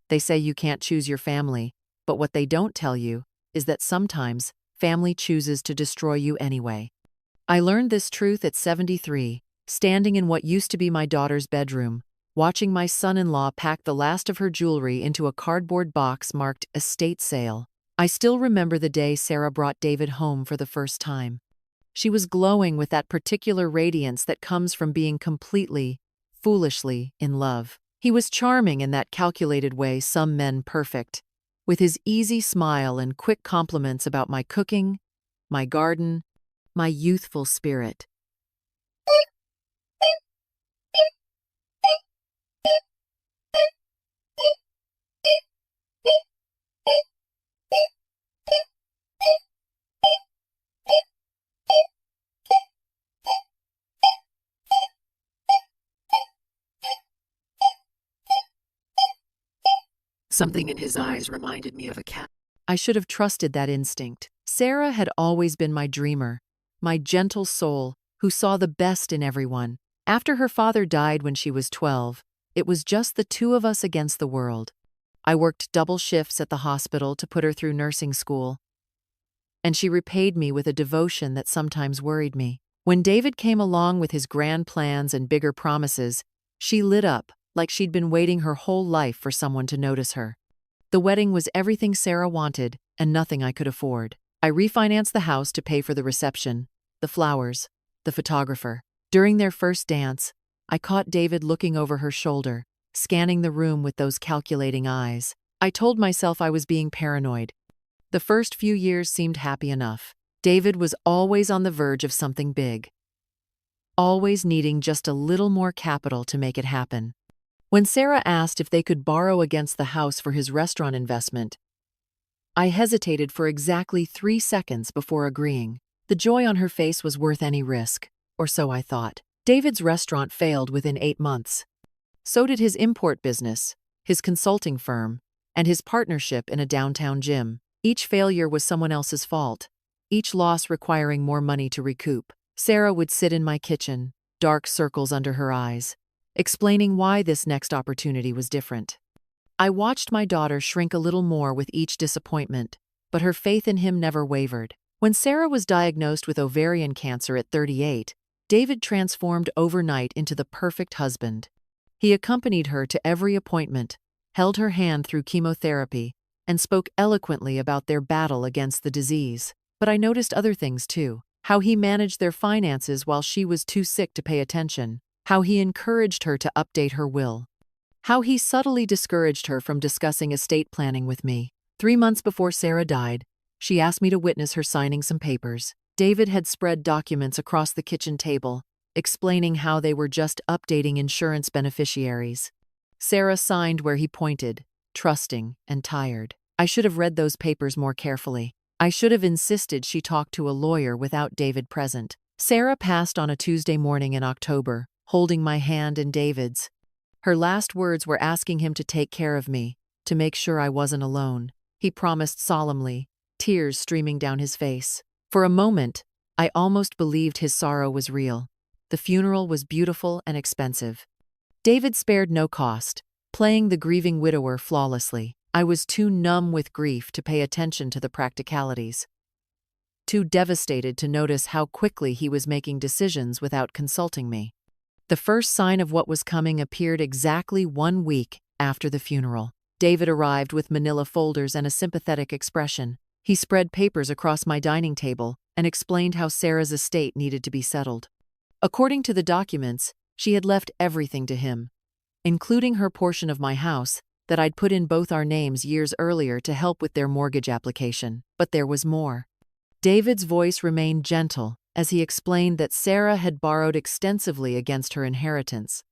They say you can't choose your family, but what they don't tell you is that sometimes family chooses to destroy you anyway. I learned this truth at 73, standing in what used to be my daughter's bedroom, watching my son-in-law pack the last of her jewelry into a cardboard box marked estate sale. I still remember the day Sarah brought David home for the first time. She was glowing with that particular radiance that comes from being completely, foolishly in love. He was charming in that calculated way some men perfect, with his easy smile and quick compliments about my cooking, my garden, my youthful spirit. Something in his eyes reminded me of a cat. I should have trusted that instinct. Sarah had always been my dreamer, my gentle soul who saw the best in everyone. After her father died when she was 12, it was just the two of us against the world. I worked double shifts at the hospital to put her through nursing school, and she repaid me with a devotion that sometimes worried me. When David came along with his grand plans and bigger promises, she lit up like she'd been waiting her whole life for someone to notice her. The wedding was everything Sarah wanted and nothing I could afford. I refinanced the house to pay for the reception, the flowers, the photographer. During their first dance, I caught David looking over her shoulder, scanning the room with those calculating eyes. I told myself I was being paranoid. The first few years seemed happy enough. David was always on the verge of something big, always needing just a little more capital to make it happen. When Sarah asked if they could borrow against the house for his restaurant investment, I hesitated for exactly 3 seconds before agreeing. The joy on her face was worth any risk, or so I thought. David's restaurant failed within 8 months. So did his import business, his consulting firm, and his partnership in a downtown gym. Each failure was someone else's fault, each loss requiring more money to recoup. Sarah would sit in my kitchen, dark circles under her eyes, explaining why this next opportunity was different. I watched my daughter shrink a little more with each disappointment, but her faith in him never wavered. When Sarah was diagnosed with ovarian cancer at 38, David transformed overnight into the perfect husband. He accompanied her to every appointment, held her hand through chemotherapy, and spoke eloquently about their battle against the disease. But I noticed other things too. How he managed their finances while she was too sick to pay attention. How he encouraged her to update her will. How he subtly discouraged her from discussing estate planning with me. 3 months before Sarah died, she asked me to witness her signing some papers. David had spread documents across the kitchen table, explaining how they were just updating insurance beneficiaries. Sarah signed where he pointed, trusting and tired. I should have read those papers more carefully. I should have insisted she talk to a lawyer without David present. Sarah passed on a Tuesday morning in October, holding my hand in David's. Her last words were asking him to take care of me, to make sure I wasn't alone. He promised solemnly, tears streaming down his face. For a moment, I almost believed his sorrow was real. The funeral was beautiful and expensive. David spared no cost, playing the grieving widower flawlessly. I was too numb with grief to pay attention to the practicalities. Too devastated to notice how quickly he was making decisions without consulting me. The first sign of what was coming appeared exactly 1 week after the funeral. David arrived with manila folders and a sympathetic expression. He spread papers across my dining table and explained how Sarah's estate needed to be settled. According to the documents, she had left everything to him, including her portion of my house that I'd put in both our names years earlier to help with their mortgage application. But there was more. David's voice remained gentle as he explained that Sarah had borrowed extensively against her inheritance,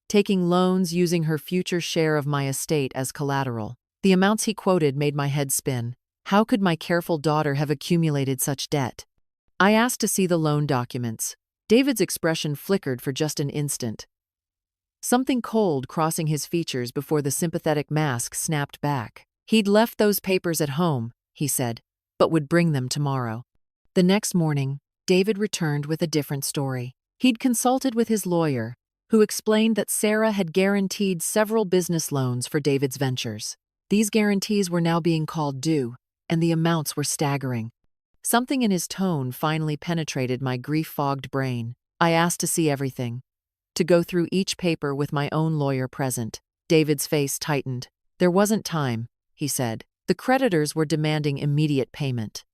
taking loans using her future share of my estate as collateral. The amounts he quoted made my head spin. How could my careful daughter have accumulated such debt? I asked to see the loan documents. David's expression flickered for just an instant, something cold crossing his features before the sympathetic mask snapped back. He'd left those papers at home, he said, but would bring them tomorrow. The next morning, David returned with a different story. He'd consulted with his lawyer, who explained that Sarah had guaranteed several business loans for David's ventures. These guarantees were now being called due, and the amounts were staggering. Something in his tone finally penetrated my grief-fogged brain. I asked to see everything, to go through each paper with my own lawyer present. David's face tightened. There wasn't time, he said. The creditors were demanding immediate payment.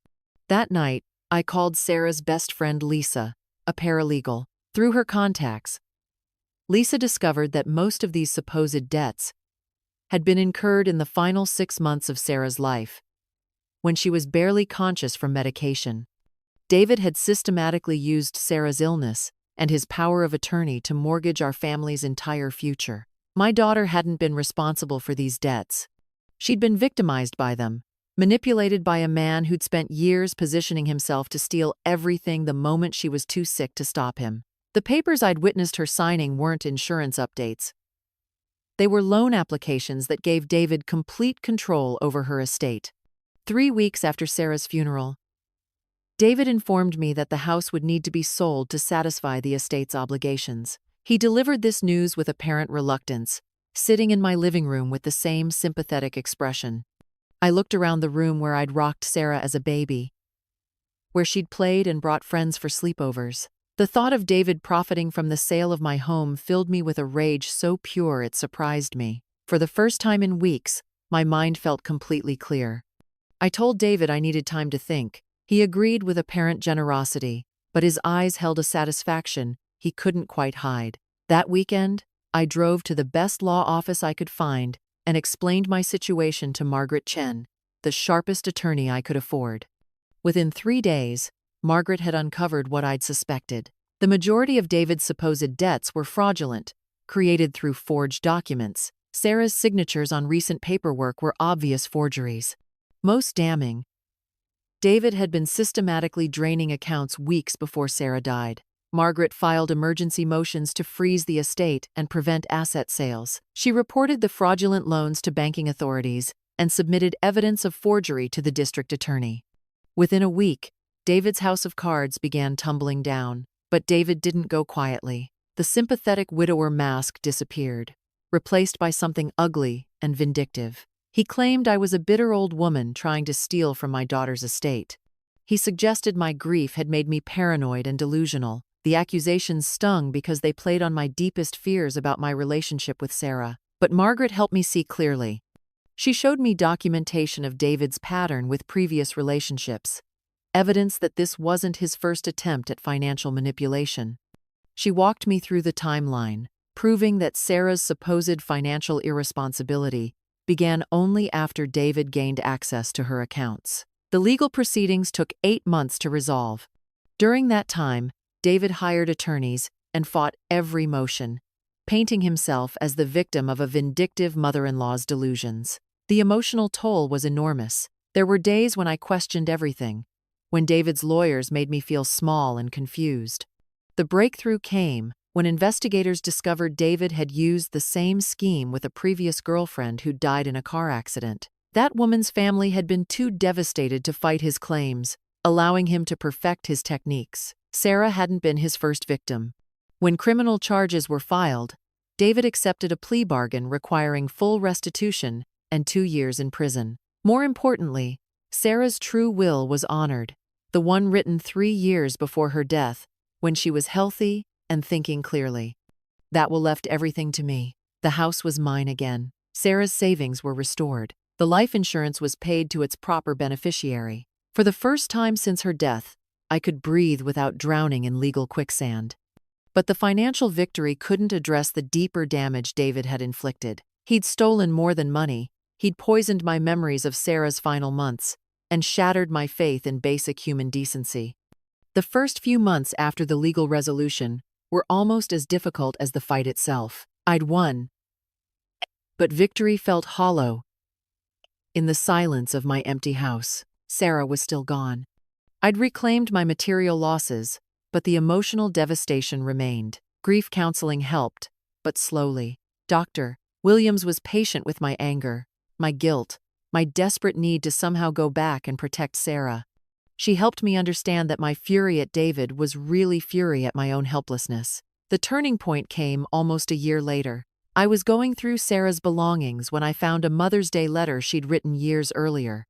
That night, I called Sarah's best friend Lisa, a paralegal. Through her contacts, Lisa discovered that most of these supposed debts had been incurred in the final 6 months of Sarah's life, when she was barely conscious from medication. David had systematically used Sarah's illness and his power of attorney to mortgage our family's entire future. My daughter hadn't been responsible for these debts. She'd been victimized by them, manipulated by a man who'd spent years positioning himself to steal everything the moment she was too sick to stop him. The papers I'd witnessed her signing weren't insurance updates. They were loan applications that gave David complete control over her estate. 3 weeks after Sarah's funeral, David informed me that the house would need to be sold to satisfy the estate's obligations. He delivered this news with apparent reluctance, sitting in my living room with the same sympathetic expression. I looked around the room where I'd rocked Sarah as a baby, where she'd played and brought friends for sleepovers. The thought of David profiting from the sale of my home filled me with a rage so pure it surprised me. For the first time in weeks, my mind felt completely clear. I told David I needed time to think. He agreed with apparent generosity, but his eyes held a satisfaction he couldn't quite hide. That weekend, I drove to the best law office I could find and explained my situation to Margaret Chen, the sharpest attorney I could afford. Within 3 days, Margaret had uncovered what I'd suspected. The majority of David's supposed debts were fraudulent, created through forged documents. Sarah's signatures on recent paperwork were obvious forgeries. Most damning, David had been systematically draining accounts weeks before Sarah died. Margaret filed emergency motions to freeze the estate and prevent asset sales. She reported the fraudulent loans to banking authorities and submitted evidence of forgery to the district attorney. Within a week, David's house of cards began tumbling down, but David didn't go quietly. The sympathetic widower mask disappeared, replaced by something ugly and vindictive. He claimed I was a bitter old woman trying to steal from my daughter's estate. He suggested my grief had made me paranoid and delusional. The accusations stung because they played on my deepest fears about my relationship with Sarah. But Margaret helped me see clearly. She showed me documentation of David's pattern with previous relationships, evidence that this wasn't his first attempt at financial manipulation. She walked me through the timeline, proving that Sarah's supposed financial irresponsibility began only after David gained access to her accounts. The legal proceedings took 8 months to resolve. During that time, David hired attorneys and fought every motion, painting himself as the victim of a vindictive mother-in-law's delusions. The emotional toll was enormous. There were days when I questioned everything, when David's lawyers made me feel small and confused. The breakthrough came when investigators discovered David had used the same scheme with a previous girlfriend who died in a car accident. That woman's family had been too devastated to fight his claims, allowing him to perfect his techniques. Sarah hadn't been his first victim. When criminal charges were filed, David accepted a plea bargain requiring full restitution and 2 years in prison. More importantly, Sarah's true will was honored, the one written 3 years before her death, when she was healthy and thinking clearly. That will left everything to me. The house was mine again. Sarah's savings were restored. The life insurance was paid to its proper beneficiary. For the first time since her death, I could breathe without drowning in legal quicksand. But the financial victory couldn't address the deeper damage David had inflicted. He'd stolen more than money. He'd poisoned my memories of Sarah's final months and shattered my faith in basic human decency. The first few months after the legal resolution were almost as difficult as the fight itself. I'd won, but victory felt hollow. In the silence of my empty house, Sarah was still gone. I'd reclaimed my material losses, but the emotional devastation remained. Grief counseling helped, but slowly. Dr. Williams was patient with my anger, my guilt, my desperate need to somehow go back and protect Sarah. She helped me understand that my fury at David was really fury at my own helplessness. The turning point came almost a year later. I was going through Sarah's belongings when I found a Mother's Day letter she'd written years earlier.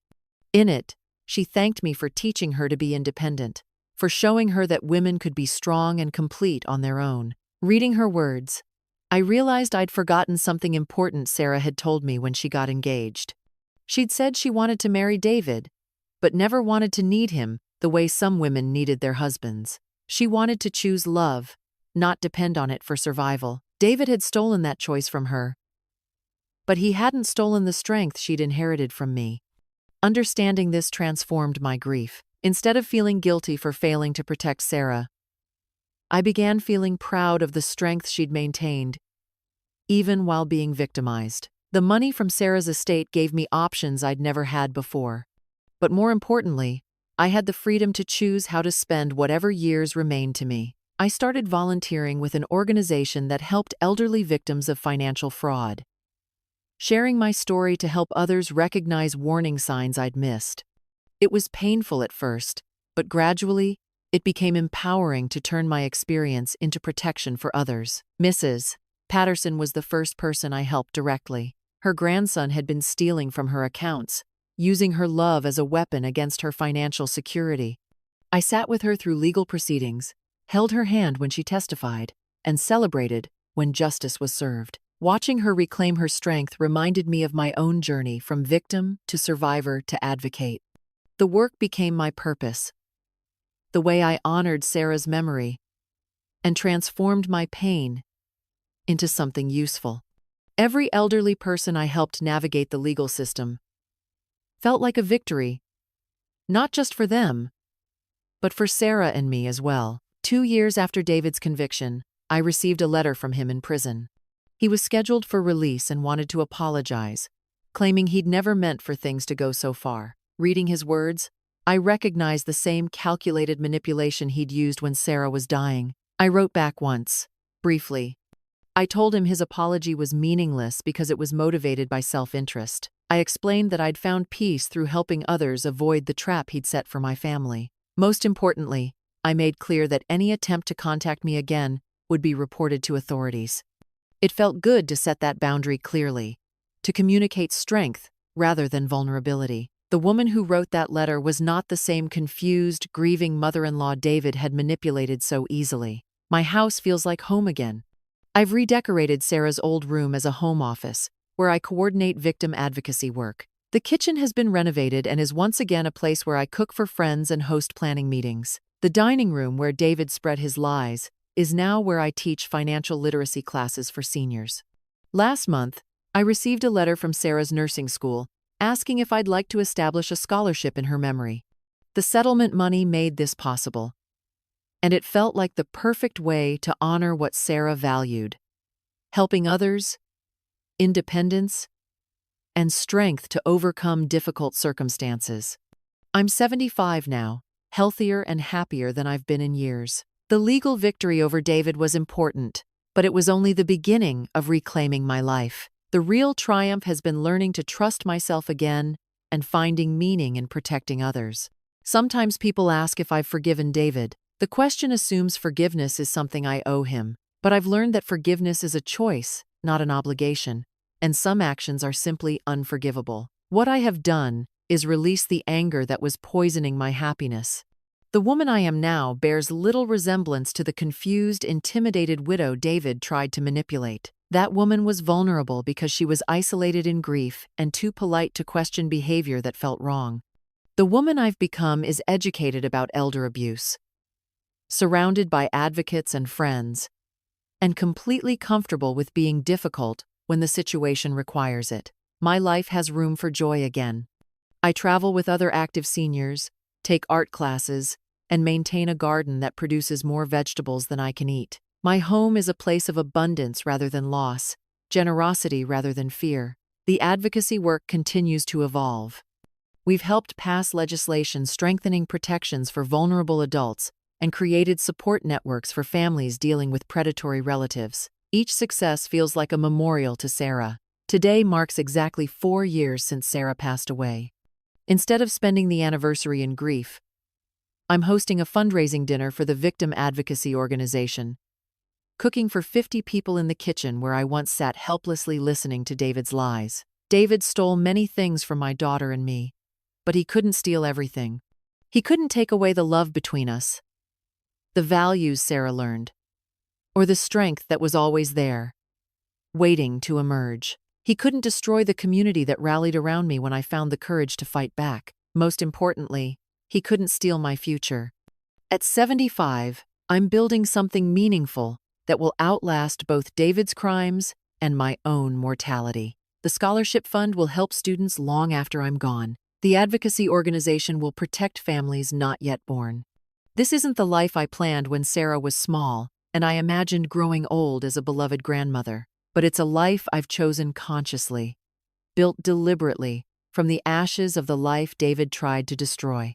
In it, she thanked me for teaching her to be independent, for showing her that women could be strong and complete on their own. Reading her words, I realized I'd forgotten something important Sarah had told me when she got engaged. She'd said she wanted to marry David, but never wanted to need him the way some women needed their husbands. She wanted to choose love, not depend on it for survival. David had stolen that choice from her, but he hadn't stolen the strength she'd inherited from me. Understanding this transformed my grief. Instead of feeling guilty for failing to protect Sarah, I began feeling proud of the strength she'd maintained, even while being victimized. The money from Sarah's estate gave me options I'd never had before. But more importantly, I had the freedom to choose how to spend whatever years remained to me. I started volunteering with an organization that helped elderly victims of financial fraud, sharing my story to help others recognize warning signs I'd missed. It was painful at first, but gradually, it became empowering to turn my experience into protection for others. Mrs. Patterson was the first person I helped directly. Her grandson had been stealing from her accounts, using her love as a weapon against her financial security. I sat with her through legal proceedings, held her hand when she testified, and celebrated when justice was served. Watching her reclaim her strength reminded me of my own journey from victim to survivor to advocate. The work became my purpose, the way I honored Sarah's memory and transformed my pain into something useful. Every elderly person I helped navigate the legal system felt like a victory, not just for them, but for Sarah and me as well. 2 years after David's conviction, I received a letter from him in prison. He was scheduled for release and wanted to apologize, claiming he'd never meant for things to go so far. Reading his words, I recognized the same calculated manipulation he'd used when Sarah was dying. I wrote back once, briefly. I told him his apology was meaningless because it was motivated by self-interest. I explained that I'd found peace through helping others avoid the trap he'd set for my family. Most importantly, I made clear that any attempt to contact me again would be reported to authorities. It felt good to set that boundary clearly, to communicate strength rather than vulnerability. The woman who wrote that letter was not the same confused, grieving mother-in-law David had manipulated so easily. My house feels like home again. I've redecorated Sarah's old room as a home office, where I coordinate victim advocacy work. The kitchen has been renovated and is once again a place where I cook for friends and host planning meetings. The dining room where David spread his lies is now where I teach financial literacy classes for seniors. Last month, I received a letter from Sarah's nursing school asking if I'd like to establish a scholarship in her memory. The settlement money made this possible, and it felt like the perfect way to honor what Sarah valued: helping others, independence, and strength to overcome difficult circumstances. I'm 75 now, healthier and happier than I've been in years. The legal victory over David was important, but it was only the beginning of reclaiming my life. The real triumph has been learning to trust myself again and finding meaning in protecting others. Sometimes people ask if I've forgiven David. The question assumes forgiveness is something I owe him, but I've learned that forgiveness is a choice, not an obligation, and some actions are simply unforgivable. What I have done is release the anger that was poisoning my happiness. The woman I am now bears little resemblance to the confused, intimidated widow David tried to manipulate. That woman was vulnerable because she was isolated in grief and too polite to question behavior that felt wrong. The woman I've become is educated about elder abuse, surrounded by advocates and friends, and completely comfortable with being difficult when the situation requires it. My life has room for joy again. I travel with other active seniors, take art classes, and maintain a garden that produces more vegetables than I can eat. My home is a place of abundance rather than loss, generosity rather than fear. The advocacy work continues to evolve. We've helped pass legislation strengthening protections for vulnerable adults and created support networks for families dealing with predatory relatives. Each success feels like a memorial to Sarah. Today marks exactly 4 years since Sarah passed away. Instead of spending the anniversary in grief, I'm hosting a fundraising dinner for the victim advocacy organization. cooking for 50 people in the kitchen where I once sat helplessly listening to David's lies. David stole many things from my daughter and me, but he couldn't steal everything. He couldn't take away the love between us, the values Sarah learned, or the strength that was always there, waiting to emerge. He couldn't destroy the community that rallied around me when I found the courage to fight back. Most importantly, he couldn't steal my future. At 75, I'm building something meaningful that will outlast both David's crimes and my own mortality. The scholarship fund will help students long after I'm gone. The advocacy organization will protect families not yet born. This isn't the life I planned when Sarah was small, and I imagined growing old as a beloved grandmother. But it's a life I've chosen consciously, built deliberately from the ashes of the life David tried to destroy.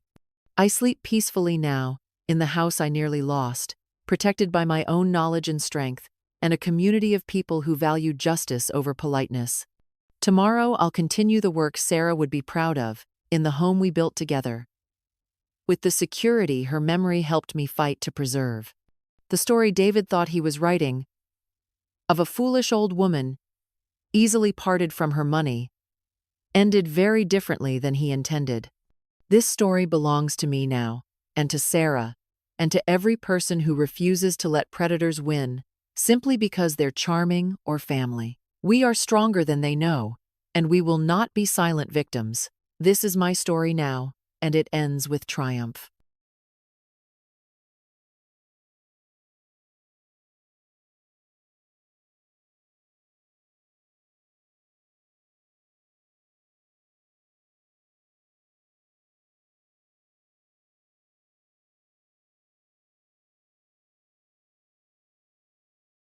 I sleep peacefully now, in the house I nearly lost, protected by my own knowledge and strength, and a community of people who value justice over politeness. Tomorrow I'll continue the work Sarah would be proud of, in the home we built together, with the security her memory helped me fight to preserve. The story David thought he was writing, of a foolish old woman, easily parted from her money, ended very differently than he intended. This story belongs to me now, and to Sarah, and to every person who refuses to let predators win, simply because they're charming or family. We are stronger than they know, and we will not be silent victims. This is my story now, and it ends with triumph.